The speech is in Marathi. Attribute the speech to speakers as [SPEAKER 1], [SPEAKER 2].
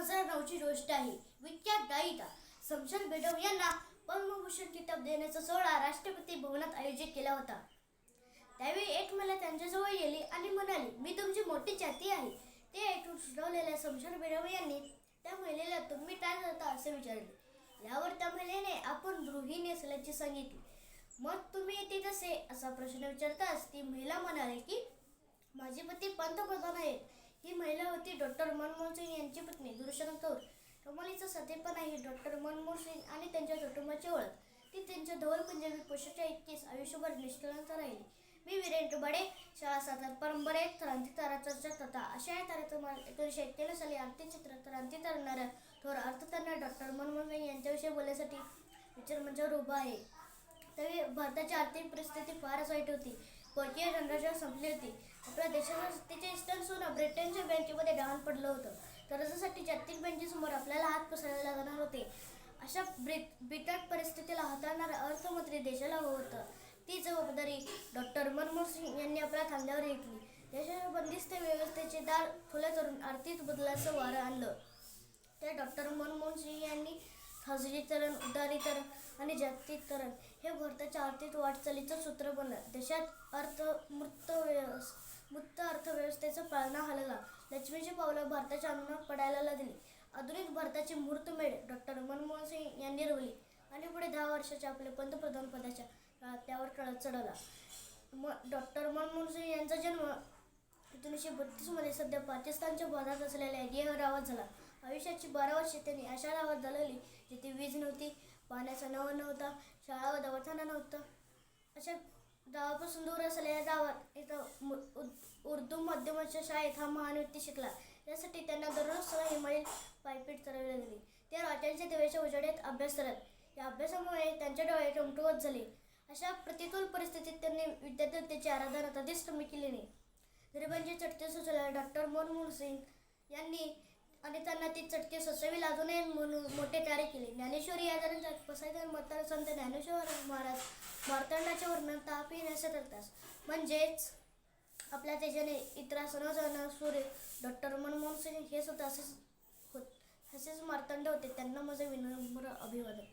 [SPEAKER 1] 2009ची गोष्ट आहे. विख्यात गायिका समशल बेगम यांना पद्मभूषण किताब देण्याचा सोहळा राष्ट्रपती भवनात आयोजित केला होता. त्यावेळी एक महिला त्यांच्याजवळ गेली आणि म्हणाली, मी तुमची मोठी चाहती आहे. ते ऐकून सुखावलेल्या समशल बेगम यांनी त्या महिलेला तुम्ही काय करता असे विचारले. यावर त्या महिलेने आपण गृहिणी असल्याचे सांगितले. मग तुम्ही येते कसे असा प्रश्न विचारताच ती महिला म्हणाली की माझे पती पंतप्रधान आहेत. ही महिला होती डॉक्टर मनमोहन सिंग यांची पत्नी दुर्शना कौर. कमालीचा साधेपणा आहे डॉक्टर मनमोहन सिंग आणि त्यांच्या कुटुंबाची ओळख. ती त्यांच्या धवल पंजाबी पोशाखाच्या इतकीच आयुष्यभर निष्कलंक राहिली. मी वीरेन तुबाडे, शाळा सातारा परंपरे क्रांती ताराचा तथा अशा या तारेतून 1991 साली आर्थिक क्षेत्रात क्रांती करणाऱ्या थोर अर्थतज्ञ डॉक्टर मनमोहन सिंग यांच्याविषयी बोलण्यासाठी विचारमंचावर उभा आहे. त्यावेळी भारताची आर्थिक परिस्थिती फारच वाईट होती. परकीय धनराशी संपली होती. आपल्या देशाच्या सत्तेचे इस्टर्न ब्रिटनच्या बँकेमध्ये गहाण पडलं होतं. कर्जासाठी जागतिक बँकेसमोर आपल्याला हात पसरावे लागणार होते. अशा बिकट परिस्थितीला हाताळणारा अर्थमंत्री देशाला हवं होतं. ती जबाबदारी डॉक्टर मनमोहन सिंग यांनी आपल्या खांद्यावर घेतली. देशाच्या बंदिस्त व्यवस्थेचे दार खुले करून आर्थिक बदलाचं वारं आणलं. त्या डॉक्टर मनमोहन सिंग यांनी खाजगीकरण, उदारीकरण आणि जागतिकीकरण हे भारताच्या आर्थिक वाटचालीचं सूत्र बनलं. देशात मुक्त अर्थव्यवस्थेचा पाळणा हलला. लक्ष्मीची पावलं भारताच्या अंगणात पडायला लागली. आधुनिक भारताची मुहूर्तमेढ डॉक्टर मनमोहन सिंग यांनी रोवली आणि पुढे 10 वर्षाच्या आपल्या पंतप्रधान पदाच्या काळात त्यावर चढवला. डॉक्टर मनमोहन सिंग यांचा जन्म 1932 मध्ये सध्या पाकिस्तानच्या भागात असलेल्या गेहर गावात झाला. आयुष्याची 12 वर्षे त्यांनी अशा गावात घालवली जिथे वीज नव्हती, पाण्याचा नळ नव्हता, शाळा व दवाखाना नव्हता. अशा गावापासून दूर असलेल्या गावात इथं उर्दू माध्यमाच्या शाळेत हा महान व्यक्ती शिकला. यासाठी त्यांना दररोज 6 मैल पायपीट करावी लागली. ते राजांच्या दिव्याच्या उजेडात अभ्यास करत. या अभ्यासामुळे त्यांचे डोळे कमकुवत झाले. अशा प्रतिकूल परिस्थितीत त्यांनी विद्यार्थ्यांची आराधना कधीच कमी केली नाही. गरिबांचे चटके सुचवले डॉक्टर मनमोहन सिंग यांनी आणि त्यांना ती चटके सोसावी लागू नये म्हणून मोठे कार्य केले. ज्ञानेश्वरी या ग्रंथात पसायदान मतार संत ज्ञानेश्वर महाराज मार्तंडाचे वर्णन तापी नसे करतात. म्हणजेच आपल्या तेजाने इतरा सर्वजण सूर्य डॉक्टर मनमोहन सिंग हे सुद्धा असेच मार्तंड होते. त्यांना माझे विनम्र अभिवादन.